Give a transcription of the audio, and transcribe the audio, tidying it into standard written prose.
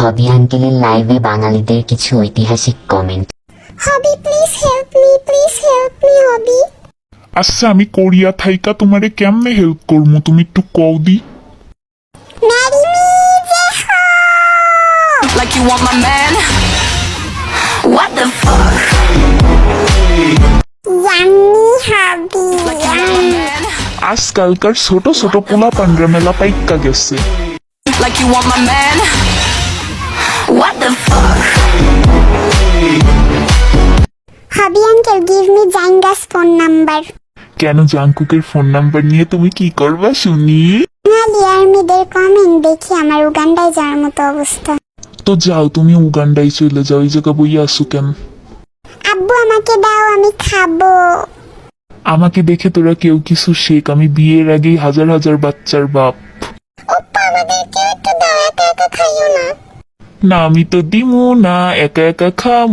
হবি আঙ্কেলের লাইভে বাঙালিদের কিছু ঐতিহাসিক comment. Hobi please help me Hobi. আচ্ছা আমি কোরিয়া থাইকা তোমারে কেমনে হেল্প করবো তুমি একটু কও দি। Marry me J Hope. Like you want my man? What the fuck? Yummy Hobi. Like you want my man? আজকালকার ছোট ছোট পোলা পান্ডা মেলা পাইকা গেছে। Like you want my man? What the fuck? Hobi uncle give me জাঙ্গাস ফোন নাম্বার। কেন জাংকুকের phone number নিয়ে তুমি কি করবা শুনি? বাঙালি আর্মিদের কমেন্ট দেখি আমার উগান্ডায় যাওয়ার মতো অবস্থা। তো যাও তুমি উগান্ডায় চলে যাও, এই জায়গা বইয়া আসো কেন? আব্বু আমাকে দাও, আমি খাবো। আমাকে দেখে তোরা কেউ কিছু শেখ, আমি বিয়ের আগেই হাজার হাজার বাচ্চার বাপ। ওপ্পা আমাদেরকে একটু দাও, একা একা খাইও না। না আমি তো দিমু না, একা একা খাম।